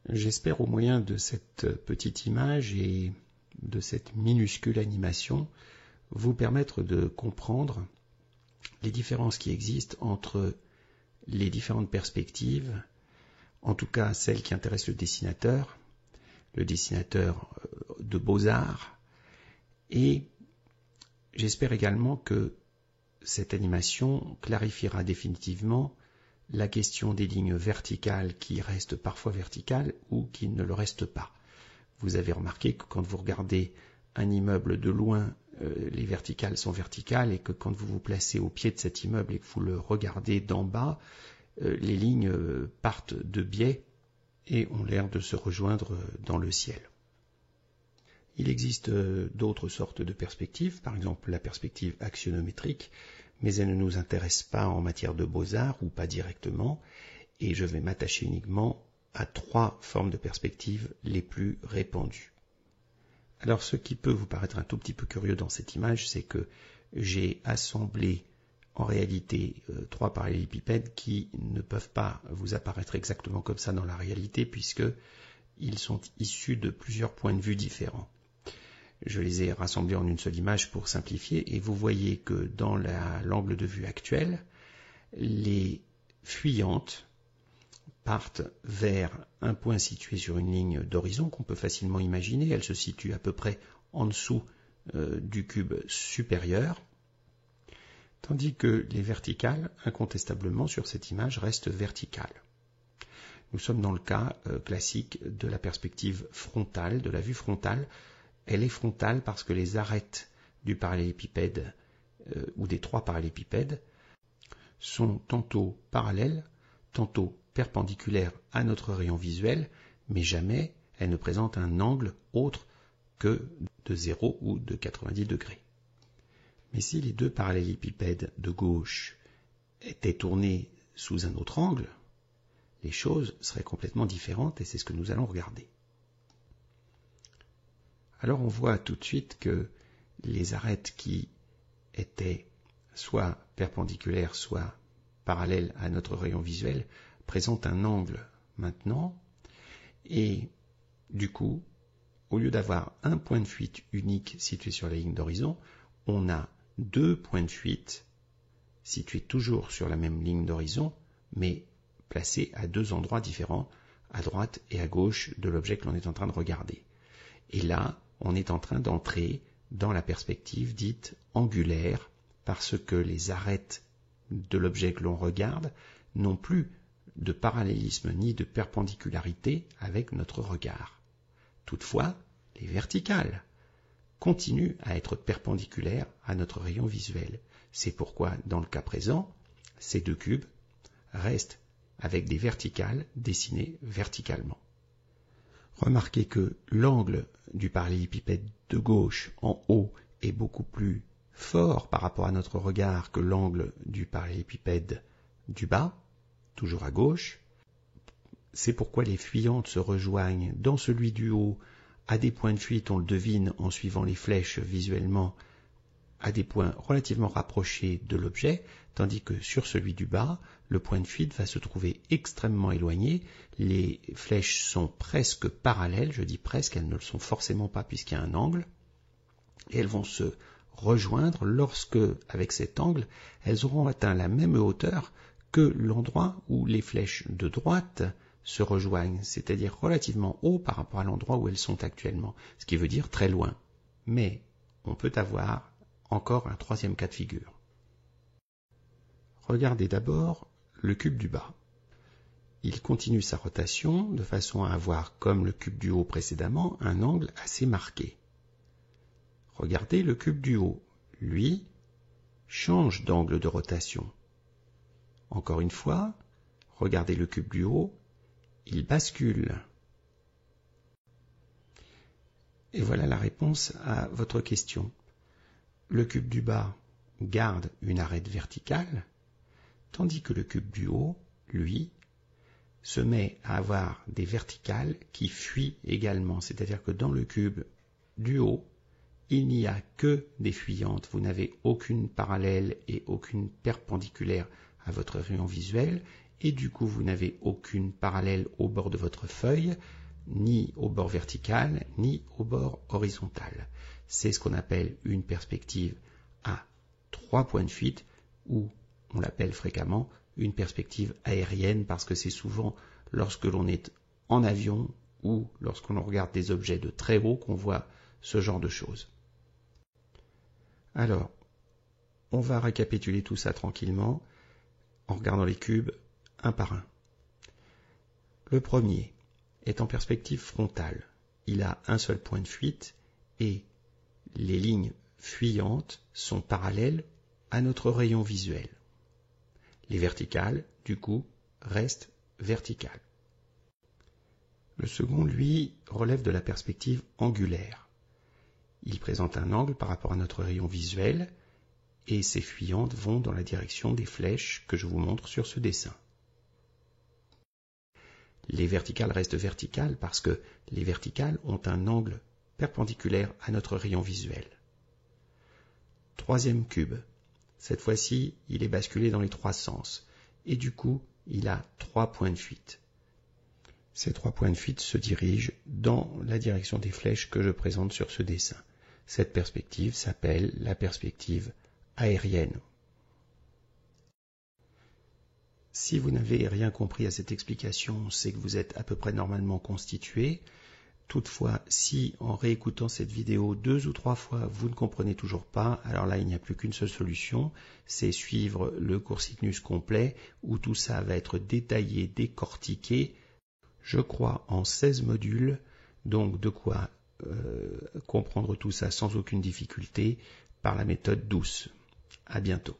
J'espère au moyen de cette petite image et de cette minuscule animation vous permettre de comprendre les différences qui existent entre les différentes perspectives, en tout cas celles qui intéressent le dessinateur de beaux-arts, et j'espère également que cette animation clarifiera définitivement la question des lignes verticales qui restent parfois verticales ou qui ne le restent pas. Vous avez remarqué que quand vous regardez un immeuble de loin, les verticales sont verticales et que quand vous vous placez au pied de cet immeuble et que vous le regardez d'en bas, les lignes partent de biais et ont l'air de se rejoindre dans le ciel. Il existe d'autres sortes de perspectives, par exemple la perspective axionométrique, mais elle ne nous intéresse pas en matière de beaux-arts ou pas directement, et je vais m'attacher uniquement à 3 formes de perspectives les plus répandues. Alors ce qui peut vous paraître un tout petit peu curieux dans cette image, c'est que j'ai assemblé en réalité 3 parallélépipèdes qui ne peuvent pas vous apparaître exactement comme ça dans la réalité, puisqu'ils sont issus de plusieurs points de vue différents. Je les ai rassemblés en une seule image pour simplifier, et vous voyez que dans l'angle de vue actuel, les fuyantes partent vers un point situé sur une ligne d'horizon qu'on peut facilement imaginer. Elle se situe à peu près en dessous du cube supérieur, tandis que les verticales, incontestablement sur cette image, restent verticales. Nous sommes dans le cas classique de la perspective frontale, de la vue frontale. Elle est frontale parce que les arêtes du parallélépipède ou des 3 parallélépipèdes sont tantôt parallèles, tantôt perpendiculaires à notre rayon visuel, mais jamais elles ne présentent un angle autre que de 0 ou de 90 degrés. Mais si les 2 parallélépipèdes de gauche étaient tournés sous un autre angle, les choses seraient complètement différentes et c'est ce que nous allons regarder. Alors on voit tout de suite que les arêtes qui étaient soit perpendiculaires, soit parallèles à notre rayon visuel présentent un angle maintenant, et du coup, au lieu d'avoir un point de fuite unique situé sur la ligne d'horizon, on a 2 points de fuite situés toujours sur la même ligne d'horizon, mais placés à 2 endroits différents, à droite et à gauche de l'objet que l'on est en train de regarder. Et là, on est en train d'entrer dans la perspective dite angulaire, parce que les arêtes de l'objet que l'on regarde n'ont plus de parallélisme ni de perpendicularité avec notre regard. Toutefois, les verticales continuent à être perpendiculaires à notre rayon visuel. C'est pourquoi, dans le cas présent, ces 2 cubes restent avec des verticales dessinées verticalement. Remarquez que l'angle du parallélépipède de gauche en haut est beaucoup plus fort par rapport à notre regard que l'angle du parallélépipède du bas, toujours à gauche. C'est pourquoi les fuyantes se rejoignent dans celui du haut à des points de fuite, on le devine en suivant les flèches visuellement, à des points relativement rapprochés de l'objet, tandis que sur celui du bas, le point de fuite va se trouver extrêmement éloigné. Les flèches sont presque parallèles, je dis presque, elles ne le sont forcément pas puisqu'il y a un angle, et elles vont se rejoindre lorsque, avec cet angle, elles auront atteint la même hauteur que l'endroit où les flèches de droite se rejoignent, c'est-à-dire relativement haut par rapport à l'endroit où elles sont actuellement, ce qui veut dire très loin. Mais on peut avoir encore un 3e cas de figure. Regardez d'abord le cube du bas. Il continue sa rotation de façon à avoir, comme le cube du haut précédemment, un angle assez marqué. Regardez le cube du haut. Lui change d'angle de rotation. Encore une fois, regardez le cube du haut, il bascule. Et voilà la réponse à votre question. Le cube du bas garde une arête verticale, tandis que le cube du haut, lui, se met à avoir des verticales qui fuient également. C'est-à-dire que dans le cube du haut, il n'y a que des fuyantes. Vous n'avez aucune parallèle et aucune perpendiculaire à votre rayon visuel. et du coup vous n'avez aucune parallèle au bord de votre feuille, ni au bord vertical, ni au bord horizontal. C'est ce qu'on appelle une perspective à 3 points de fuite, ou on l'appelle fréquemment une perspective aérienne, parce que c'est souvent lorsque l'on est en avion ou lorsqu'on regarde des objets de très haut qu'on voit ce genre de choses. Alors, on va récapituler tout ça tranquillement en regardant les cubes un par un. Le premier est en perspective frontale. Il a un seul point de fuite et les lignes fuyantes sont parallèles à notre rayon visuel. Les verticales, du coup, restent verticales. Le second, lui, relève de la perspective angulaire. Il présente un angle par rapport à notre rayon visuel et ses fuyantes vont dans la direction des flèches que je vous montre sur ce dessin. Les verticales restent verticales parce que les verticales ont un angle perpendiculaire à notre rayon visuel. Troisième cube. Cette fois-ci, il est basculé dans les trois sens et du coup, il a 3 points de fuite. Ces 3 points de fuite se dirigent dans la direction des flèches que je présente sur ce dessin. Cette perspective s'appelle la perspective aérienne. Si vous n'avez rien compris à cette explication, c'est que vous êtes à peu près normalement constitué. Toutefois, si en réécoutant cette vidéo 2 ou 3 fois, vous ne comprenez toujours pas, alors là, il n'y a plus qu'une seule solution, c'est suivre le cours Cygnus complet, où tout ça va être détaillé, décortiqué, je crois en 16 modules, donc de quoi comprendre tout ça sans aucune difficulté par la méthode douce. À bientôt.